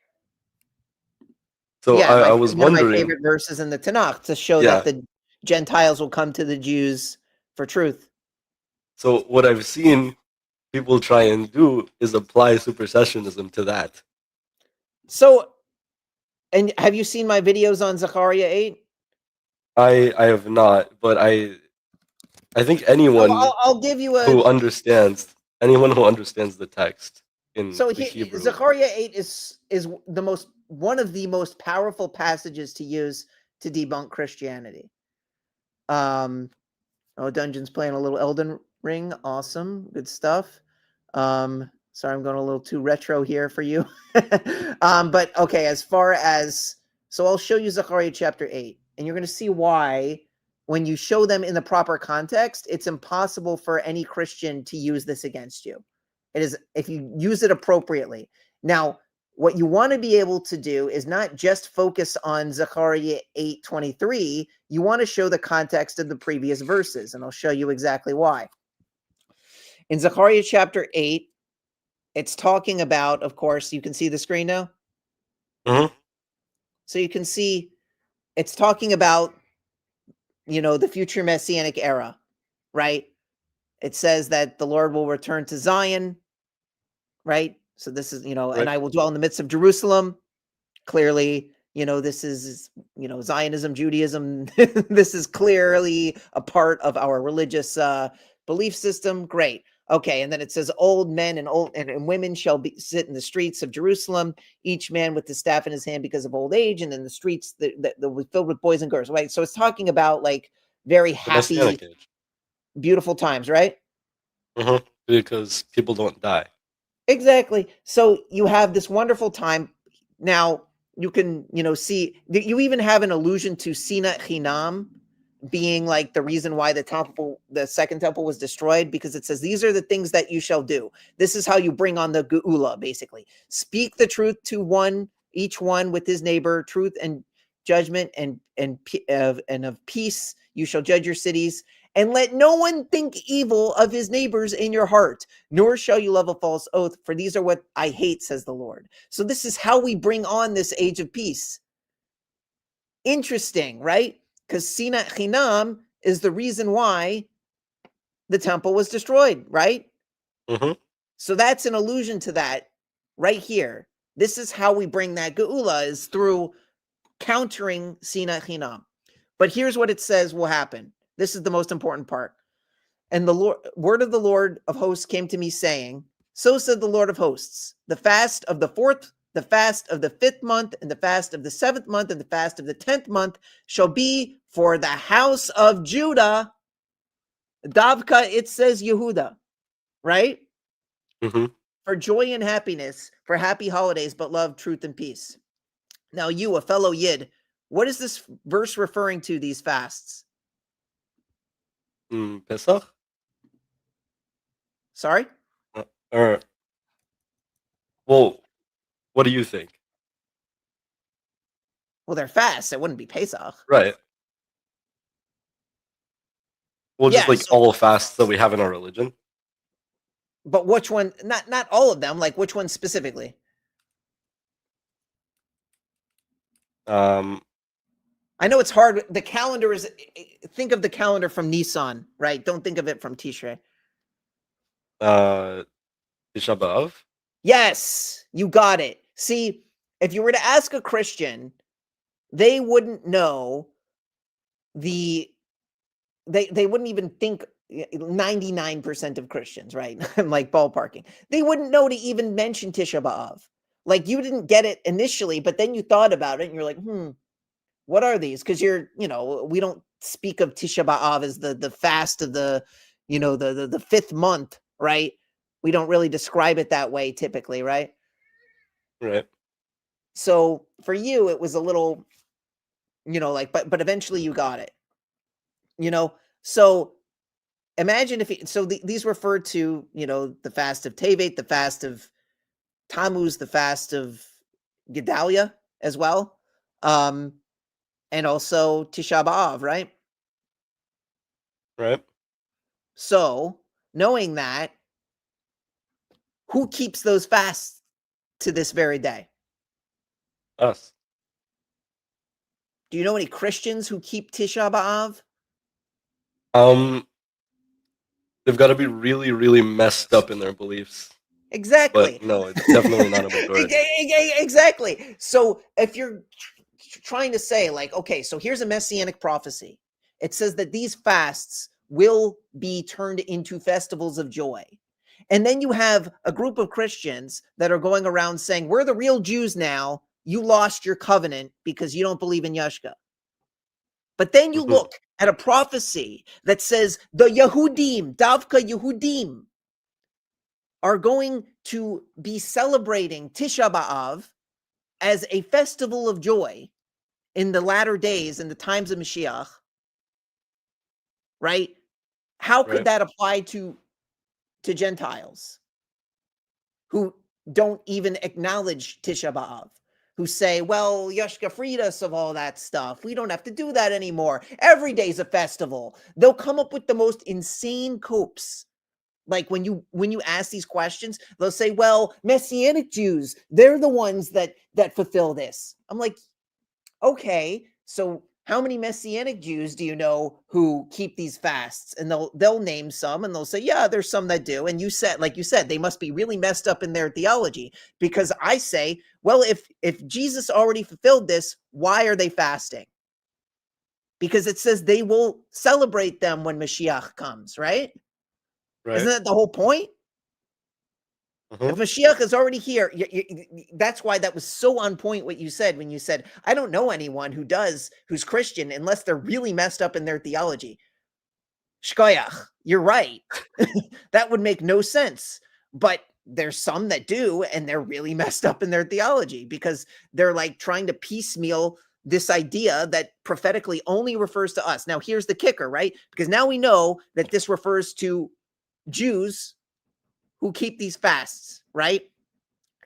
So Yeah, I was one of my wondering, favorite verses in the Tanakh to show that yeah. the Gentiles will come to the Jews for truth. So what I've seen people try and do is apply supersessionism to that. So, and have you seen my videos on Zechariah 8? I have not, but I think I'll give you who a. understands anyone who understands the text in So the Hebrew. Zechariah 8 is the most one of the most powerful passages to use to debunk Christianity. Oh, Dungeon's playing a little Elden Ring. Awesome. Good stuff. Sorry, I'm going a little too retro here for you. But okay, as far as so I'll show you Zechariah chapter 8, and you're going to see why when you show them in the proper context, it's impossible for any Christian to use this against you. It is if you use it appropriately. Now, what you want to be able to do is not just focus on Zechariah 8:23. You want to show the context of the previous verses, and I'll show you exactly why. In Zechariah chapter 8, it's talking about, of course, you can see the screen now. So you can see it's talking about, the future messianic era, right? It says that the Lord will return to Zion, right? So this is, Right. and I will dwell in the midst of Jerusalem. Clearly, this is, Zionism, Judaism. This is clearly a part of our religious belief system. Great. Okay, and then it says, old men and women shall sit in the streets of Jerusalem, each man with the staff in his hand because of old age, and then the streets that will be filled with boys and girls, right? So it's talking about like very The Messianic happy, age. beautiful times, right? Because people don't die. Exactly. So you have this wonderful time. Now you can, see that you even have an allusion to Sina Chinam being like the reason why the second temple was destroyed, because it says, these are the things that you shall do. This is how you bring on the Geula, basically. Speak the truth to each one with his neighbor, truth and judgment and of peace. You shall judge your cities. And let no one think evil of his neighbors in your heart, nor shall you love a false oath, for these are what I hate, says the Lord. So this is how we bring on this age of peace. Interesting, right? Because Sinat Chinam is the reason why the temple was destroyed, right? So that's an allusion to that right here. This is how we bring that Geula, is through countering Sinat Chinam. But here's what it says will happen. This is the most important part. And the word of the Lord of hosts came to me saying, so said the Lord of hosts, the fast of the fourth, the fast of the 5th month, and the fast of the 7th month, and the fast of the 10th month shall be for the house of Judah. Davka, it says Yehuda, right? For joy and happiness, for happy holidays, but love, truth, and peace. Now you, a fellow Yid, what is this verse referring to, these fasts? Pesach? Sorry? Well, what do you think? Well, they're fasts. It wouldn't be Pesach. Right. Well, just Yeah, like all fasts that we have in our religion. But which one? Not all of them. Like which one specifically? I know it's hard. The calendar is, think of the calendar from Nissan, right? Don't think of it from Tishrei. Tisha B'Av? Yes, you got it. See, if you were to ask a Christian, they wouldn't know they wouldn't even think 99% of Christians, right? I'm like ballparking. They wouldn't know to even mention Tisha B'Av. Like you didn't get it initially, but then you thought about it and you're like, what are these? Because we don't speak of Tisha B'Av as the fast of the fifth month, right? We don't really describe it that way typically, right? Right. So for you, it was a little, but eventually you got it, So imagine these refer to, the fast of Tevet, the fast of Tammuz, the fast of Gedalia as well. And also Tisha B'Av, right? Right. So knowing that, who keeps those fasts to this very day? Us. Do you know any Christians who keep Tisha B'Av? They've got to be really, really messed up in their beliefs. Exactly. But no, it's definitely not a majority. Exactly. So if you're trying to say like, okay, so here's a messianic prophecy. It says that these fasts will be turned into festivals of joy. And then you have a group of Christians that are going around saying, we're the real Jews now. You lost your covenant because you don't believe in Yashka. But then you look at a prophecy that says the Yehudim, Davka Yehudim, are going to be celebrating Tisha B'Av as a festival of joy in the latter days, in the times of Mashiach, right? How could that apply to Gentiles who don't even acknowledge Tisha B'Av, who say, well, Yashka freed us of all that stuff. We don't have to do that anymore. Every day's a festival. They'll come up with the most insane copes. Like when you ask these questions, they'll say, well, Messianic Jews, they're the ones that fulfill this. I'm like, okay, so how many Messianic Jews do you know who keep these fasts? And they'll name some and they'll say, yeah, there's some that do. And you said, they must be really messed up in their theology, because I say, well, if Jesus already fulfilled this, why are they fasting? Because it says they will celebrate them when Mashiach comes, right? Isn't that the whole point? If Mashiach is already here, that's why that was so on point what you said when you said, I don't know anyone who's Christian unless they're really messed up in their theology. Shkoyach, you're right. That would make no sense. But there's some that do, and they're really messed up in their theology because they're like trying to piecemeal this idea that prophetically only refers to us. Now, here's the kicker, right? Because now we know that this refers to Jews who keep these fasts, right?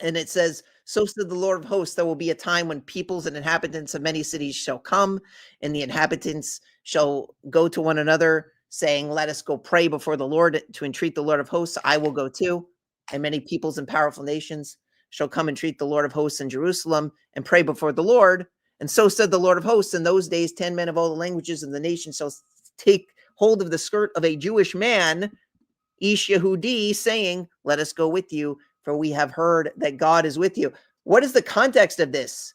And it says, so said the Lord of hosts, there will be a time when peoples and inhabitants of many cities shall come, and the inhabitants shall go to one another, saying, let us go pray before the Lord to entreat the Lord of hosts. I will go too. And many peoples and powerful nations shall come and treat the Lord of hosts in Jerusalem and pray before the Lord. And so said the Lord of hosts, in those days 10 men of all the languages of the nation shall take hold of the skirt of a Jewish man, Ish Yehudi, saying, let us go with you, for we have heard that God is with you. What is the context of this?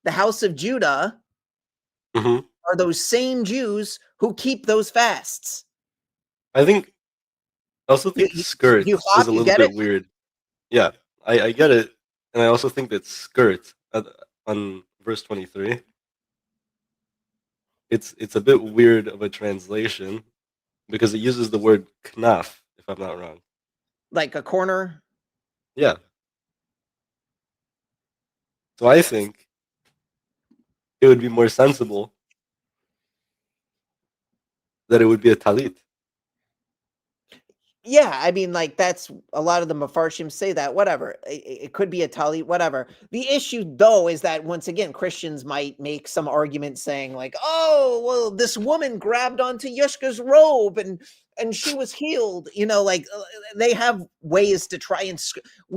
The house of Judah are those same Jews who keep those fasts. I also think skirt is a little bit weird. Yeah, I get it. And I also think that skirt on verse 23, it's a bit weird of a translation because it uses the word knaf, if I'm not wrong. Like a corner? Yeah. So I think it would be more sensible that it would be a talit. Yeah, I mean, like that's a lot of the Mefarshim say that, whatever. It could be a talit, whatever. The issue, though, is that once again, Christians might make some argument saying, like, oh, well, this woman grabbed onto Yushka's robe and she was healed. Like they have ways to try and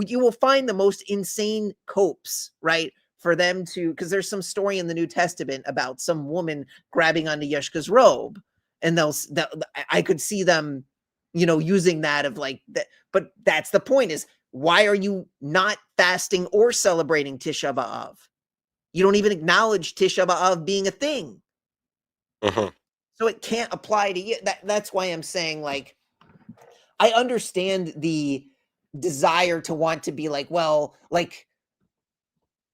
you will find the most insane copes, right? for them to, because there's some story in the New Testament about some woman grabbing onto Yeshka's robe, and I could see them, using that of like that. But that's the point: is why are you not fasting or celebrating Tisha B'av? You don't even acknowledge Tisha B'av being a thing. So it can't apply to you. That's why I'm saying, like, I understand the desire to want to be like, well, like,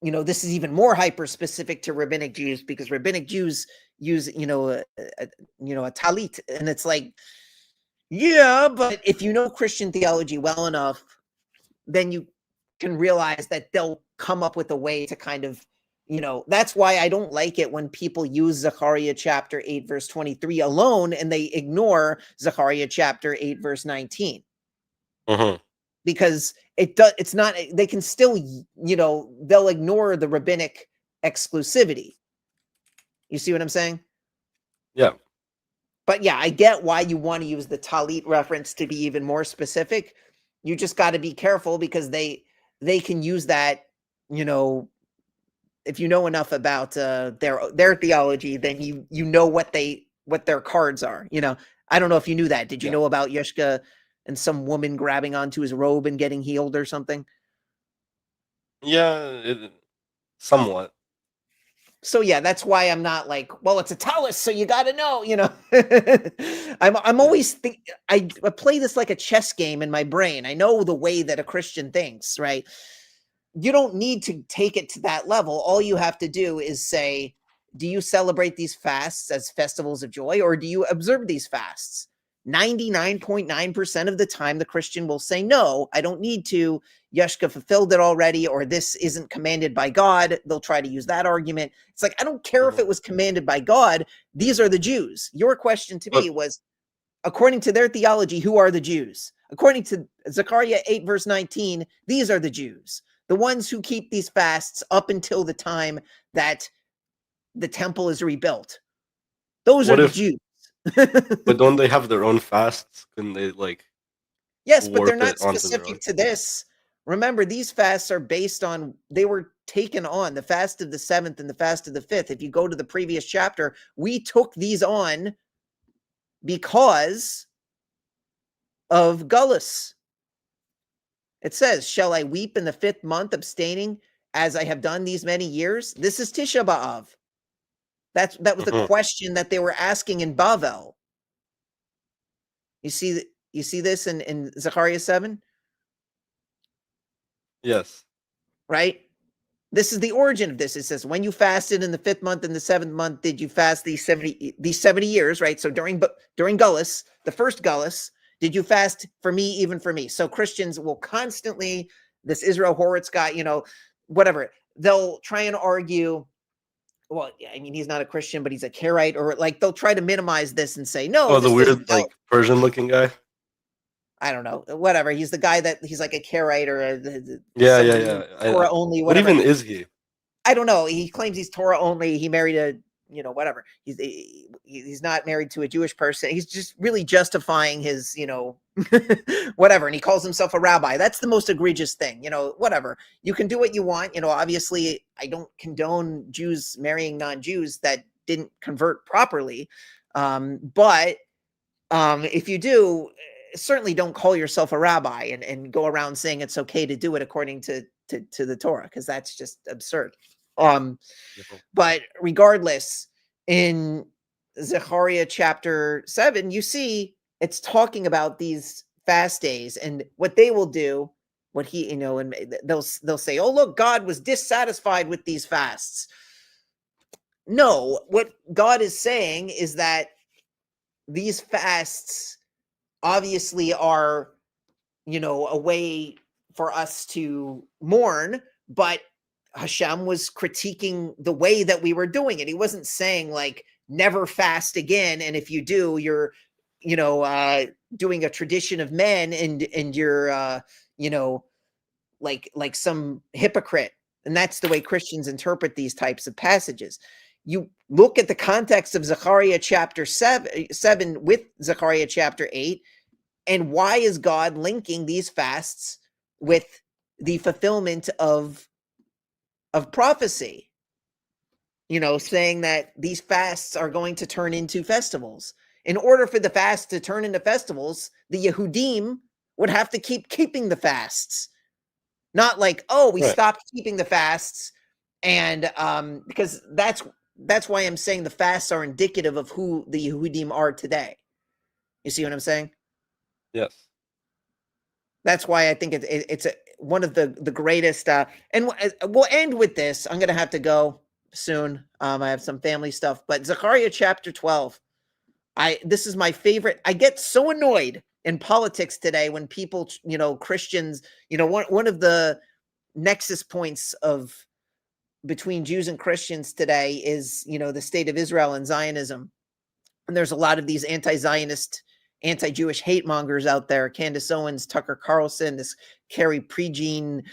this is even more hyper specific to rabbinic Jews, because rabbinic Jews use, a talit, and it's like, yeah, but if you know Christian theology well enough, then you can realize that they'll come up with a way to kind of, that's why I don't like it when people use Zechariah chapter 8, verse 23 alone, and they ignore Zechariah chapter 8, verse 19. Because it's not, they can still, they'll ignore the rabbinic exclusivity. You see what I'm saying? Yeah. But yeah, I get why you want to use the talit reference to be even more specific. You just got to be careful, because they can use that, if you know enough about their theology, then you know what their cards are. I don't know if you knew that. Did you know about Yeshka and some woman grabbing onto his robe and getting healed or something? Yeah, somewhat. So yeah, that's why I'm not like, well, it's a talus, so you got to know, I'm always I play this like a chess game in my brain. I know the way that a Christian thinks, right? You don't need to take it to that level. All you have to do is say, do you celebrate these fasts as festivals of joy, or do you observe these fasts? 99.9% of the time, the Christian will say, no, I don't need to. Yeshka fulfilled it already, or this isn't commanded by God. They'll try to use that argument. It's like, I don't care if it was commanded by God. These are the Jews. Your question to me was, according to their theology, who are the Jews? According to Zechariah 8, verse 19, these are the Jews, the ones who keep these fasts up until the time that the temple is rebuilt. Those are the Jews. But don't they have their own fasts? Can they like? Yes, but they're warp not it onto their specific own? to this. Remember, these fasts are based on, they were taken on the fast of the 7th and the fast of the 5th. If you go to the previous chapter, we took these on because of Gullus. It says, shall I weep in the 5th month, abstaining as I have done these many years? This is Tisha B'Av. That was the question that they were asking in Bavel. You see this in Zechariah 7? Yes. Right? This is the origin of this. It says, when you fasted in the 5th month and the 7th month, did you fast these 70 years, right? So during Gullus, the first Gullus, did you fast for me, even for me? So Christians will constantly, this Israel Horitz guy, whatever, they'll try and argue, well, I mean, he's not a Christian, but he's a Karaite, or like they'll try to minimize this and say, no, Oh, the this weird doesn't help. like Persian-looking guy. I don't know, whatever. He's the guy that he's like a Karaite or Yeah. Torah only, What whatever. even is he? I don't know. He claims he's Torah only. He married a, whatever. He's not married to a Jewish person. He's just really justifying his, whatever. And he calls himself a rabbi. That's the most egregious thing, whatever. You can do what you want. Obviously I don't condone Jews marrying non-Jews that didn't convert properly. But if you do, certainly don't call yourself a rabbi and go around saying it's okay to do it according to the Torah, because that's just absurd. But regardless, in Zechariah chapter 7, you see it's talking about these fast days and what they will do, what he, and they'll say, oh, look, God was dissatisfied with these fasts. No, what God is saying is that these fasts obviously are, a way for us to mourn, but Hashem was critiquing the way that we were doing it. He wasn't saying like, never fast again, and if you do, you're, doing a tradition of men, and you're, like some hypocrite. And that's the way Christians interpret these types of passages. You look at the context of Zechariah chapter 7 with Zechariah chapter 8, and why is God linking these fasts with the fulfillment of of prophecy, saying that these fasts are going to turn into festivals. In order for the fasts to turn into festivals, the Yehudim would have to keep keeping the fasts. Not like, oh, we stopped keeping the fasts, and because that's why I'm saying the fasts are indicative of who the Yehudim are today. You see what I'm saying? Yes. That's why I think it's one of the greatest. And we'll end with this. I'm going to have to go soon. I have some family stuff, but Zechariah chapter 12. This is my favorite. I get so annoyed in politics today when people, Christians, one of the nexus points between Jews and Christians today is, the state of Israel and Zionism. And there's a lot of these anti-Zionist, anti-Jewish hate mongers out there. Candace Owens, Tucker Carlson, this Carrie Prejean,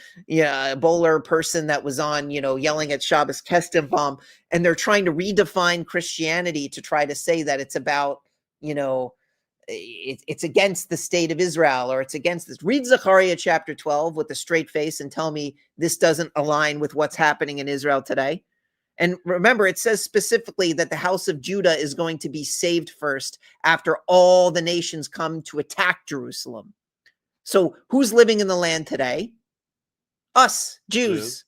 bowler person that was on, yelling at Shabbos Kestenbaum. And they're trying to redefine Christianity to try to say that it's about, it's against the state of Israel, or it's against this. Read Zechariah chapter 12 with a straight face and tell me this doesn't align with what's happening in Israel today. And remember, it says specifically that the house of Judah is going to be saved first after all the nations come to attack Jerusalem. So who's living in the land today? Us, Jews,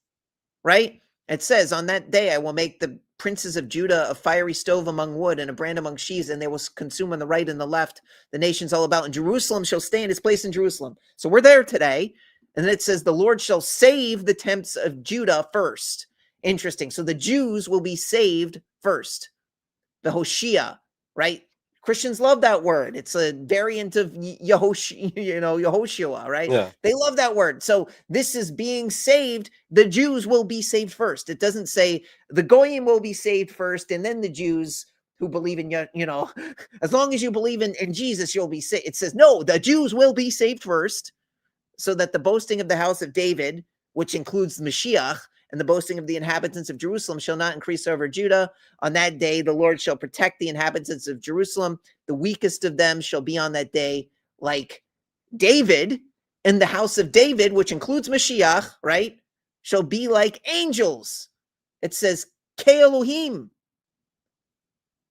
right? It says, on that day, I will make the princes of Judah a fiery stove among wood and a brand among sheaves, and they will consume on the right and the left the nations all about. And Jerusalem shall stay in its place in Jerusalem. So we're there today. And then it says, the Lord shall save the tents of Judah first. Interesting. So the Jews will be saved first. The Hoshea, right? Christians love that word. It's a variant of Yehoshua, right? Yeah. They love that word. So this is being saved. The Jews will be saved first. It doesn't say the Goyim will be saved first, and then the Jews who believe in, as long as you believe in Jesus, you'll be saved. It says, no, the Jews will be saved first, so that the boasting of the house of David, which includes the Mashiach, and the boasting of the inhabitants of Jerusalem shall not increase over Judah. On that day, the Lord shall protect the inhabitants of Jerusalem. The weakest of them shall be on that day like David, and the house of David, which includes Mashiach, right, shall be like angels. It says, Ke-Elohim,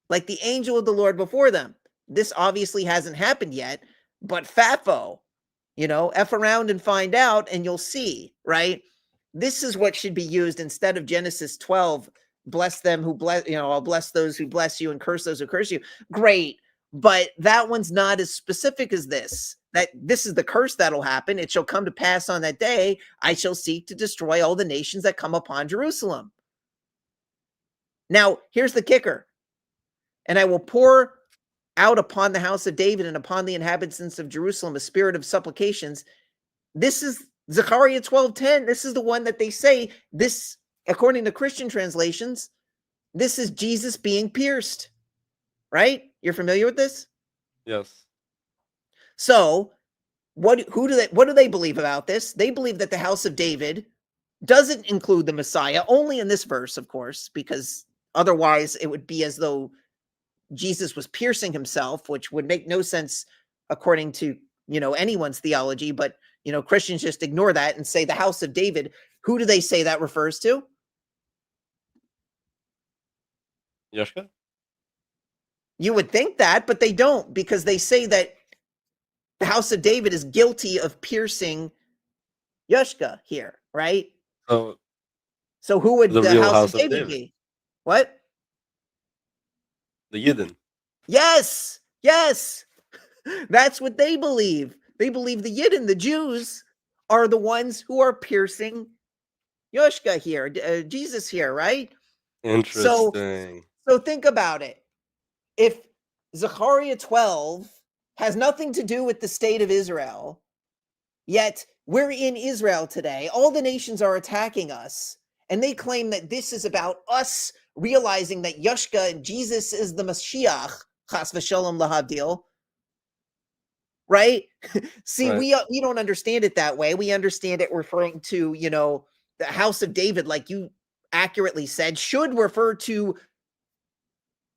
like the angel of the Lord before them. This obviously hasn't happened yet, but Fafo, F around and find out, and you'll see, right? This is what should be used instead of Genesis 12. Bless them who bless, I'll bless those who bless you and curse those who curse you. Great. But that one's not as specific as this. That this is the curse that'll happen. It shall come to pass on that day. I shall seek to destroy all the nations that come upon Jerusalem. Now, here's the kicker. And I will pour out upon the house of David and upon the inhabitants of Jerusalem a spirit of supplications. This is Zechariah 12:10, this is the one that they say, this, according to Christian translations, this is Jesus being pierced, right? You're familiar with this? Yes. So what do they believe about this? They believe that the house of David doesn't include the Messiah, only in this verse, of course, because otherwise it would be as though Jesus was piercing himself, which would make no sense according to, anyone's theology, but Christians just ignore that and say the house of David. Who do they say that refers to? Yoshka? You would think that, but they don't, because they say that the house of David is guilty of piercing Yoshka here, right? So who would the the real house of David be? What? The Yidden. Yes. That's what they believe. They believe the Yidden, the Jews, are the ones who are piercing Yoshka here, Jesus here, right? Interesting. So think about it. If Zechariah 12 has nothing to do with the state of Israel, yet we're in Israel today, all the nations are attacking us, and they claim that this is about us realizing that Yoshka, Jesus, is the Mashiach, chas v'shalom lahavdil, right? See, right. we don't understand it that way. We understand it referring to, the house of David, like you accurately said, should refer to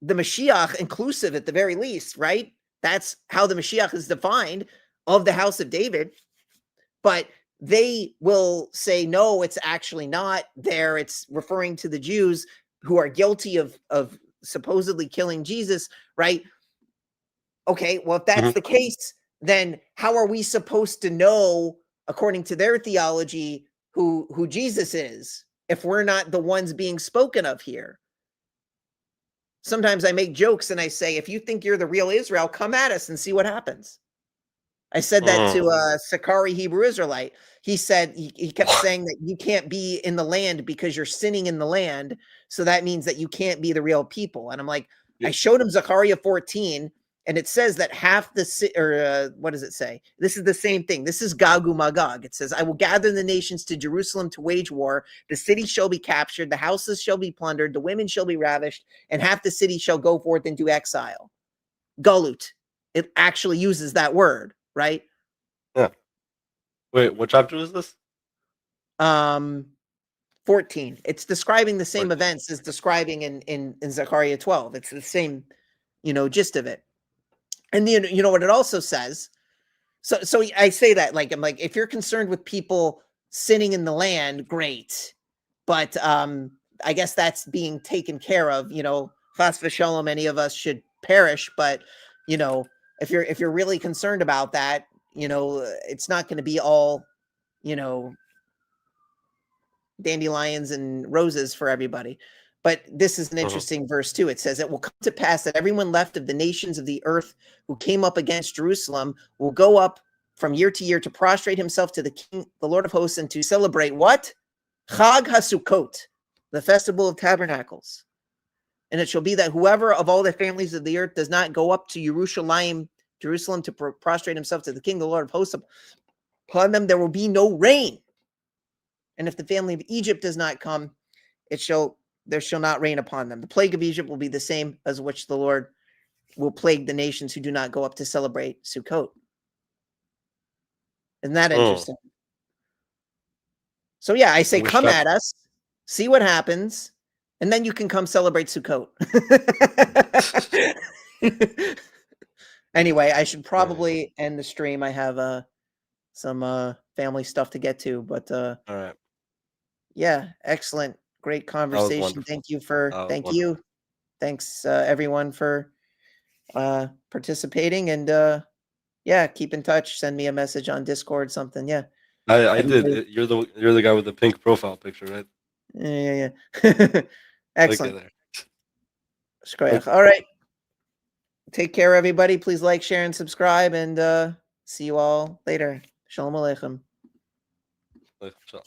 the Mashiach inclusive at the very least, right? That's how the Mashiach is defined, of the house of David. But they will say, no, it's actually not there. It's referring to the Jews who are guilty of supposedly killing Jesus, right? Okay, well, if that's the case, then how are we supposed to know, according to their theology, who Jesus is, if we're not the ones being spoken of here? Sometimes I make jokes and I say, if you think you're the real Israel, come at us and see what happens. I said that to a Sakari Hebrew Israelite. He said, he kept saying that you can't be in the land because you're sinning in the land. So that means that you can't be the real people. And I'm like, I showed him Zechariah 14, and it says that half the, what does it say? This is the same thing. This is Gog Magog. It says, I will gather the nations to Jerusalem to wage war. The city shall be captured. The houses shall be plundered. The women shall be ravished. And half the city shall go forth into exile. Galut. It actually uses that word, right? Yeah. Wait, what chapter is this? 14. It's describing the same 14. events as describing in Zechariah 12. It's the same, gist of it. And then, you know what it also says? So I say that, like, I'm like, if you're concerned with people sinning in the land, great. But I guess that's being taken care of, Chas v'sholom, any of us should perish. But, if you're really concerned about that, it's not going to be all, dandelions and roses for everybody. But this is an interesting verse too. It says, it will come to pass that everyone left of the nations of the earth who came up against Jerusalem will go up from year to year to prostrate himself to the King, the Lord of hosts, and to celebrate what? Chag HaSukkot, the festival of tabernacles. And it shall be that whoever of all the families of the earth does not go up to Jerusalem to prostrate himself to the King, the Lord of hosts, upon them there will be no rain. And if the family of Egypt does not come, there shall not rain upon them. The plague of Egypt will be the same as which the Lord will plague the nations who do not go up to celebrate Sukkot. Isn't that interesting? So yeah, I say, come at us, see what happens, and then you can come celebrate Sukkot. Anyway, I should probably end the stream. I have some family stuff to get to, but all right. Yeah, excellent. Great conversation. Thank you. Thanks everyone for participating, and yeah, keep in touch. Send me a message on Discord, something. Yeah. I did. You're the guy with the pink profile picture, right? Yeah. Excellent. Okay, All right. Take care, everybody. Please like, share, and subscribe, and see you all later. Shalom Aleichem. Shalom.